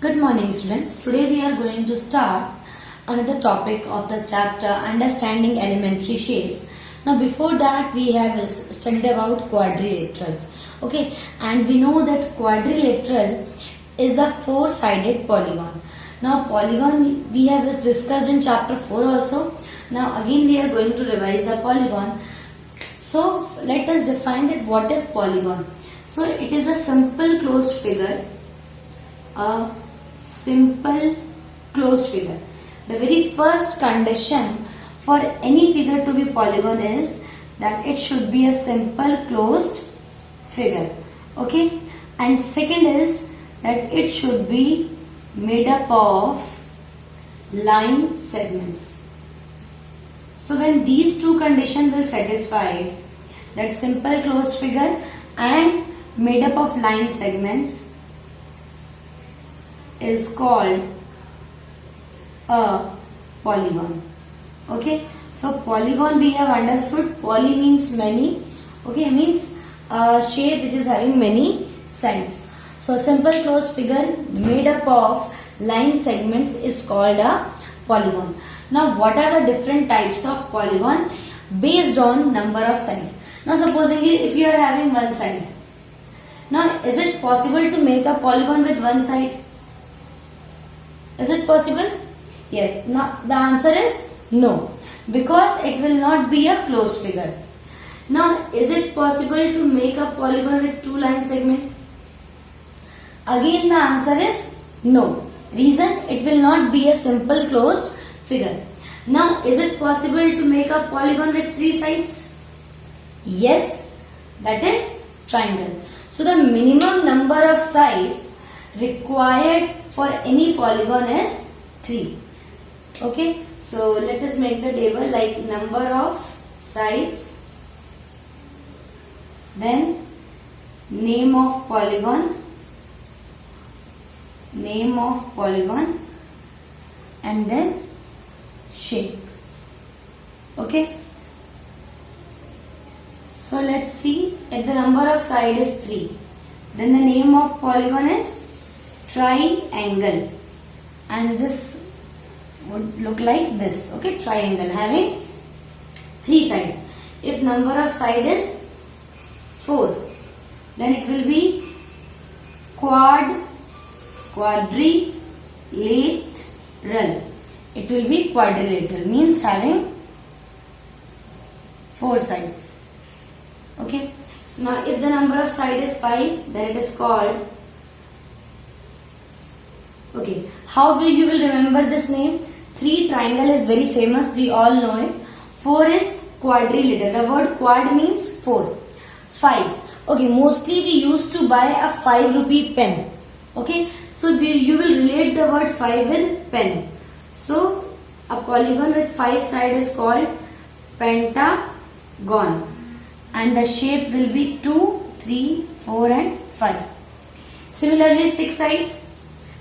Good morning students. Today we are going to start another topic of the chapter Understanding Elementary Shapes. Now before that we have studied about quadrilaterals. Okay, and we know that quadrilateral is a four-sided polygon. Now polygon we have discussed in chapter 4 also. Now again we are going to revise the polygon. So let us define that what is polygon. So it is a simple closed figure. A simple closed figure. The very first condition for any figure to be polygon is that it should be a simple closed figure. Okay, and second is that it should be made up of line segments. So when these two conditions will satisfy, that simple closed figure and made up of line segments is called a polygon. Okay, so polygon we have understood. Poly means many. Okay, means a shape which is having many sides. So simple closed figure made up of line segments is called a polygon. Now what are the different types of polygon based on number of sides? Now supposingly if you are having one side, now is it possible to make a polygon with one side? Is it possible? Yes. Now the answer is no, because it will not be a closed figure. Now is it possible to make a polygon with two line segment? Again the answer is no. Reason, it will not be a simple closed figure. Now is it possible to make a polygon with three sides? Yes, that is triangle. So the minimum number of sides required for any polygon is 3. Okay, so let us make the table like number of sides, then name of polygon, and then shape. Okay, so let's see. If the number of side is 3, then the name of polygon is triangle, and this would look like this. Okay, triangle having 3 sides. If number of side is 4, then it will be quadrilateral. It will be quadrilateral, means having 4 sides. Okay, so now if the number of side is 5, then it is called. Okay, how will you remember this name? 3 triangle is very famous, we all know it. 4 is quadrilateral. The word quad means 4. 5. Okay, mostly we used to buy a 5 rupee pen. Okay, so you will relate the word 5 with pen. So a polygon with 5 sides is called pentagon, and the shape will be 2, 3, 4 and 5. Similarly 6 sides.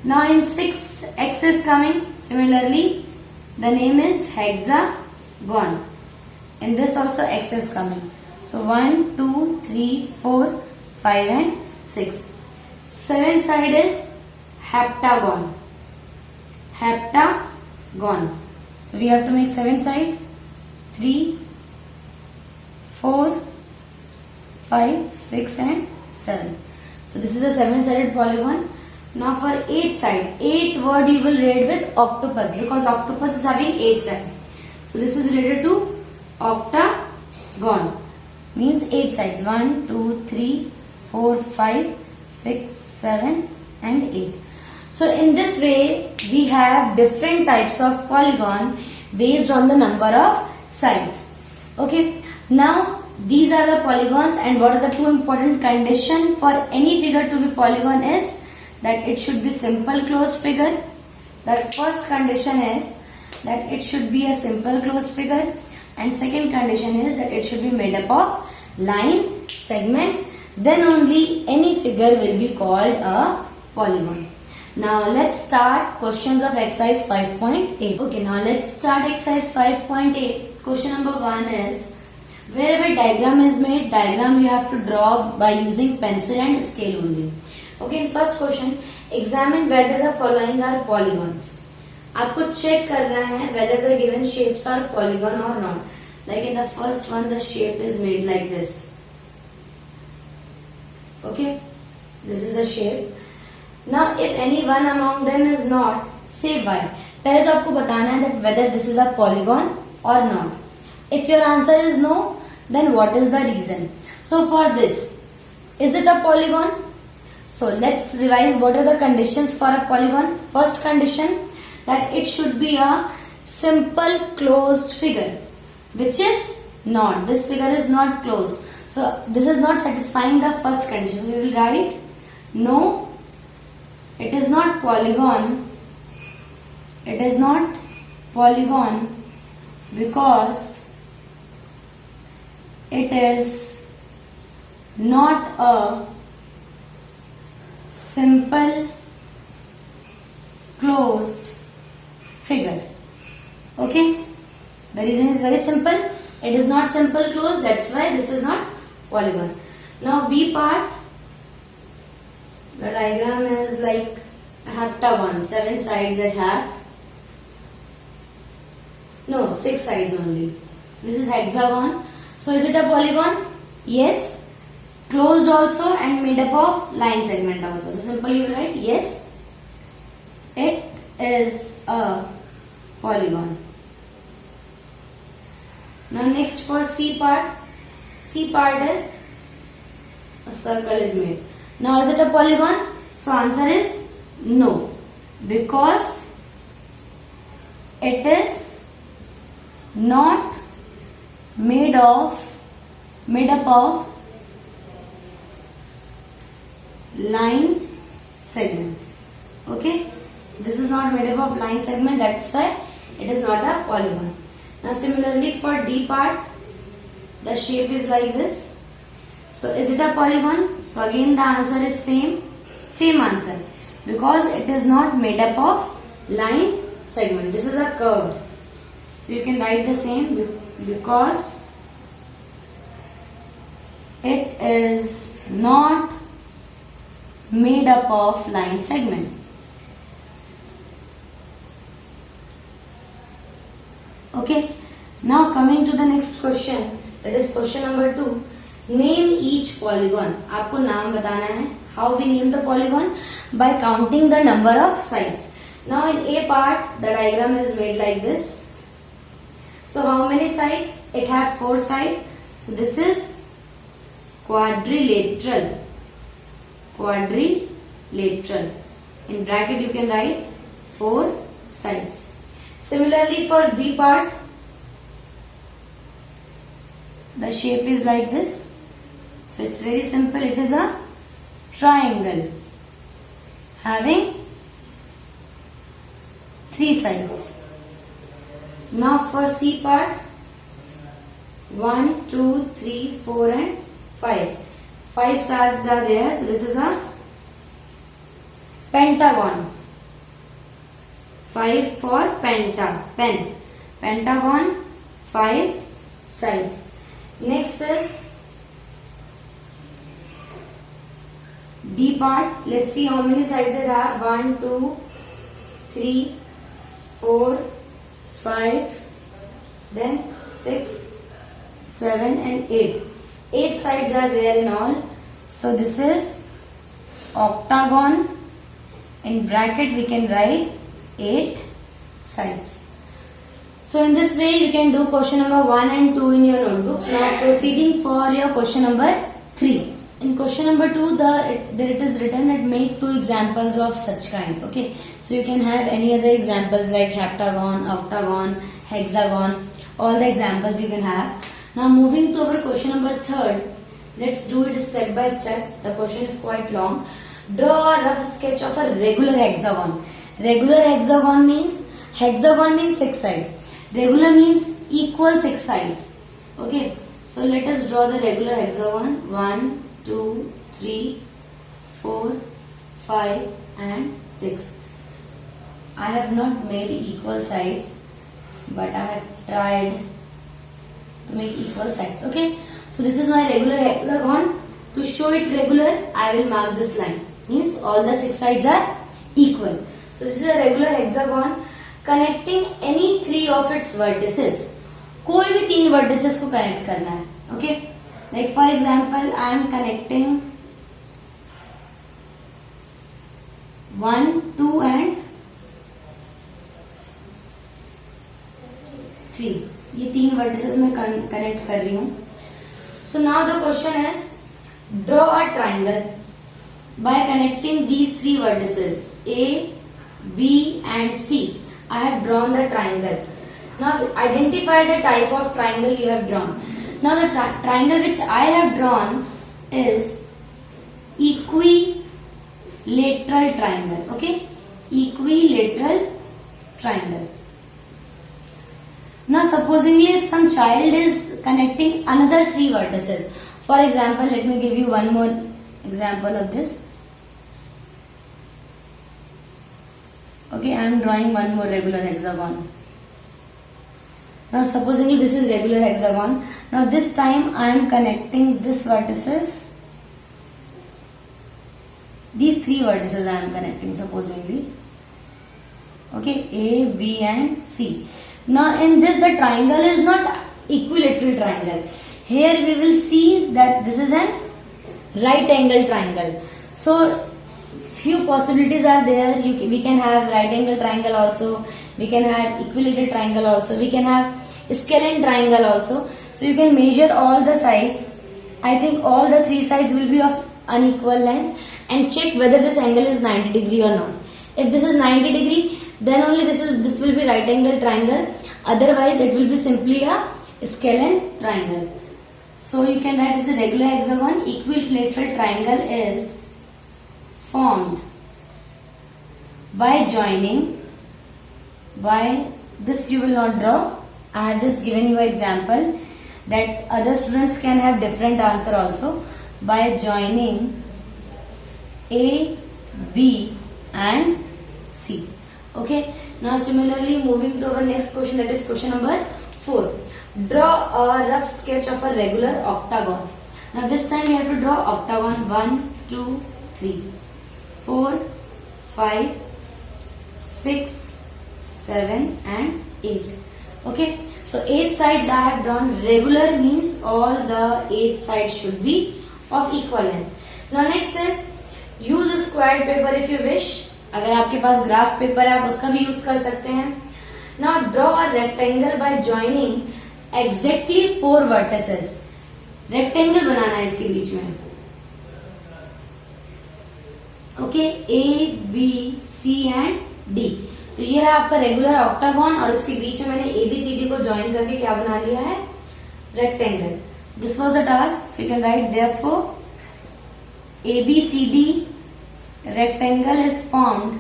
Now in 6 x is coming. Similarly the name is hexagon. In this also x is coming. So 1, 2, 3, 4, 5 and 6. 7 side is heptagon. So we have to make 7 side. 3, 4, 5, 6 and 7. So this is a 7-sided polygon. Now for 8 side, 8 word you will read with octopus, because octopus is having 8 sides. So this is related to octagon, means 8 sides. 1, 2, 3, 4, 5, 6, 7 and 8. So in this way we have different types of polygon based on the number of sides. Okay, now these are the polygons, and what are the 2 important conditions for any figure to be polygon is that it should be simple closed figure. The first condition is that it should be a simple closed figure, and second condition is that it should be made up of line segments. Then only any figure will be called a polygon. Now let's start questions of exercise 5.8. Okay, now let's start exercise 5.8. Question number 1 is, wherever diagram is made, diagram you have to draw by using pencil and scale only. Okay, first question, examine whether the following are polygons. आपको check करना है whether the given shapes are polygon or not. Like in the first one, the shape is made like this. Okay, this is the shape. Now, if any one among them is not, say why. पहले तो आपको बताना है that whether this is a polygon or not. If your answer is no, then what is the reason? So for this, is it a polygon? So let's revise what are the conditions for a polygon. First condition, that it should be a simple closed figure, which is not. This figure is not closed. So this is not satisfying the first condition. So we will write no, it is not polygon. It is not polygon because it is not a simple closed figure. Okay, the reason is very simple. It is not simple closed, that's why this is not polygon. Now B part, the diagram is like a heptagon. 7 sides it have. No, 6 sides only. So this is hexagon. So is it a polygon? Yes. Closed also and made up of line segment also. So simply you will write yes, it is a polygon. Now next for C part. C part is a circle is made. Now is it a polygon? So answer is no, because it is not made up of line segments. Okay, so this is not made up of line segment, that's why it is not a polygon. Now similarly for D part, the shape is like this. So is it a polygon? So again the answer is same answer, because it is not made up of line segment. This is a curve. So you can write the same, because it is not made up of line segment. Okay, now coming to the next question, that is question number 2. Name each polygon. आपको नाम बताना है. How we name the polygon? By counting the number of sides. Now in A part, the diagram is made like this. So how many sides? It have 4 sides. So this is quadrilateral. Quadrilateral. In bracket you can write 4 sides. Similarly for B part, the shape is like this. So it's very simple. It is a triangle having 3 sides. Now for C part, 1, 2, 3, 4 and 5. 5 sides are there. So this is a pentagon. 5 for pen. Pentagon, 5 sides. Next is D part. Let's see how many sides it have. 1, 2, 3, 4, 5, then 6, 7 and 8. 8 sides are there in all. So this is octagon. In bracket we can write 8 sides. So in this way you can do question number 1 and 2 in your notebook. Now proceeding for your question number 3. In question number 2, there it is written that make 2 examples of such kind. Okay, so you can have any other examples like heptagon, octagon, hexagon, all the examples you can have. Now moving to our question number 3, let's do it step by step. The question is quite long. Draw a rough sketch of a regular hexagon. Regular hexagon means 6 sides. Regular means equal 6 sides. Okay, so let us draw the regular hexagon. 1, 2, 3, 4, 5 and 6. I have not made equal sides, but I have tried to make equal sides. Okay, so this is my regular hexagon. To show it regular, I will mark this line. Means all the 6 sides are equal. So this is a regular hexagon connecting any 3 of its vertices. कोई भी 3 vertices को connect करना है. Okay, like for example I am connecting 1, 2 and 3. ये 3 vertices मैं connect कर रही हूँ. So now the question is, draw a triangle by connecting these 3 vertices A, B and C. I have drawn the triangle. Now identify the type of triangle you have drawn. Now the triangle which I have drawn is equilateral triangle. Okay, equilateral triangle. Now supposingly if some child is connecting another 3 vertices, for example let me give you one more example of this. Okay, I am drawing one more regular hexagon. Now supposingly this is regular hexagon. Now this time I am connecting this vertices, these 3 vertices I am connecting supposingly. Okay, A, B and C. Now in this the triangle is not equilateral triangle. Here we will see that this is an right angle triangle. So few possibilities are there. We can have right angle triangle also, we can have equilateral triangle also, we can have scalene triangle also. So you can measure all the sides. I think all the 3 sides will be of unequal length and check whether this angle is 90 degree or not. If this is 90 degree, then only this will be right angle triangle, otherwise it will be simply a scalene triangle. So you can write this is a regular hexagon. Equilateral triangle is formed by joining, by this you will not draw, I have just given you an example that other students can have different answer also, by joining A, B and C. Okay, now similarly moving to our next question, that is question number 4. Draw a rough sketch of a regular octagon. Now this time we have to draw octagon 1, 2, 3, 4, 5, 6, 7 and 8. Okay, so 8 sides I have drawn. Regular means all the 8 sides should be of equal length. Now next is use a squared paper if you wish. अगर आपके पास graph paper है आप उसका भी use कर सकते हैं. Now draw a rectangle by joining exactly 4 vertices. Rectangle बनाना है इसके बीच में. Okay, A, B, C and D. तो ये रहा आपका रेगुलर ऑक्टागन और इसके बीच में मैंने ABCD को ज्वाइन करके क्या बना लिया है, rectangle. This was the task. So you can write therefore ABCD rectangle is formed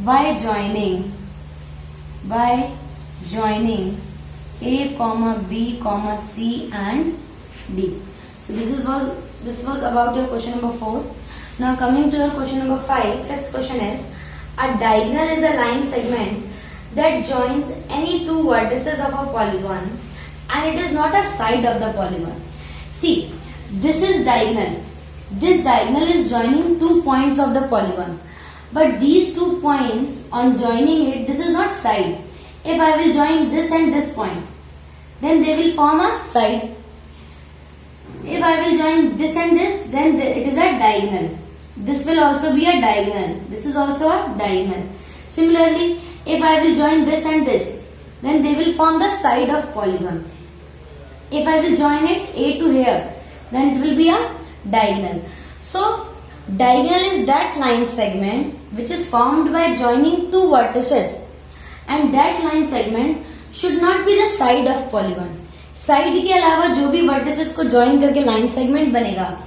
by joining A, B, C and D. So this was about your question number 4. Now coming to your question number 5. Fifth question is, a diagonal is a line segment that joins any 2 vertices of a polygon and it is not a side of the polygon. See, this is diagonal. This diagonal is joining 2 points of the polygon. But these 2 points, on joining it, this is not side. If I will join this and this point, then they will form a side. If I will join this and this, then it is a diagonal. This will also be a diagonal. This is also a diagonal. Similarly, if I will join this and this, then they will form the side of polygon. If I will join it A to here, then it will be a diagonal. So, diagonal is that line segment which is formed by joining 2 vertices, and that line segment should not be the side of polygon. Side के अलावा जो भी vertices को join करके line segment बनेगा,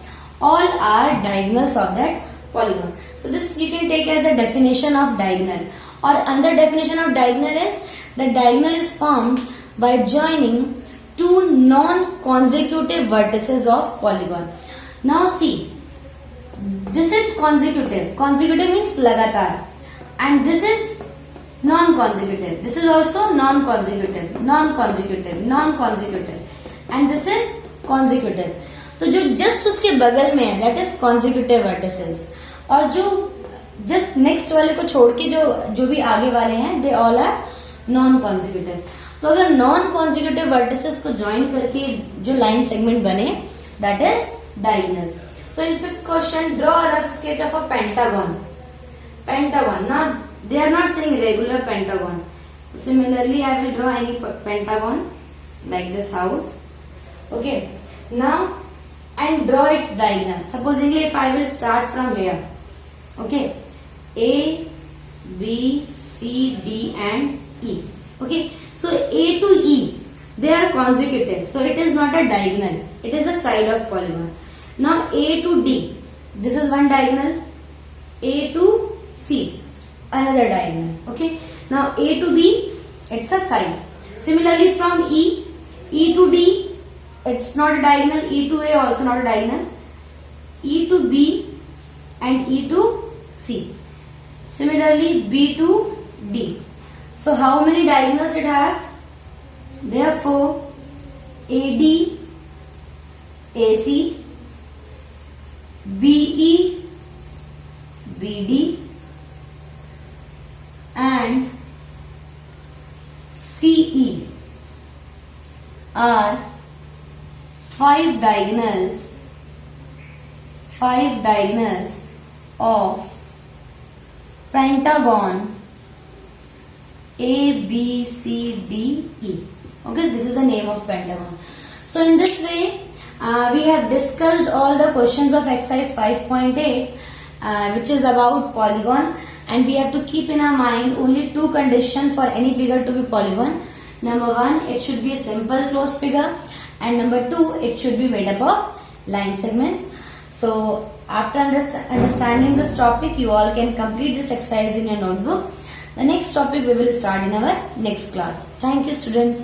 all are diagonals of that polygon. So this you can take as the definition of diagonal. Or another definition of diagonal is the diagonal is formed by joining 2 non-consecutive vertices of polygon. Now see, this is consecutive. Consecutive means लगातार, and this is non-consecutive. This is also non-consecutive, non-consecutive, non-consecutive, and this is consecutive. तो जो just उसके बगल में है that is consecutive vertices, और जो just next वाले को छोड़ के जो भी आगे वाले हैं they all are non consecutive. तो अगर नॉन कॉन्जिक्यूटिव वर्टिसेस को ज्वाइन करके जो लाइन सेगमेंट बने that is diagonal. So in fifth question, draw a rough sketch of a pentagon. Pentagon. Now they are not saying regular pentagon. So similarly, I will draw any pentagon like this house. Okay. Now and draw its diagonal. Supposingly, if I will start from here. Okay. A, B, C, D, and E. Okay. So A to E, they are consecutive. So it is not a diagonal. It is a side of polygon. Now A to D. This is one diagonal. A to C, another diagonal. Okay. Now A to B, it's a side. Similarly from E to D, it's not a diagonal. E to A also not a diagonal. E to B and E to C. Similarly B to D. So how many diagonals it have? Therefore AD, AC, BE, BD and CE are five diagonals of pentagon A, B, C, D, E. Okay, this is the name of pentagon. So in this way we have discussed all the questions of exercise 5.8 which is about polygon, and we have to keep in our mind only two conditions for any figure to be polygon. Number one, it should be a simple closed figure, and number two, it should be made up of line segments. So after understanding this topic, you all can complete this exercise in your notebook. The next topic we will start in our next class. Thank you, students.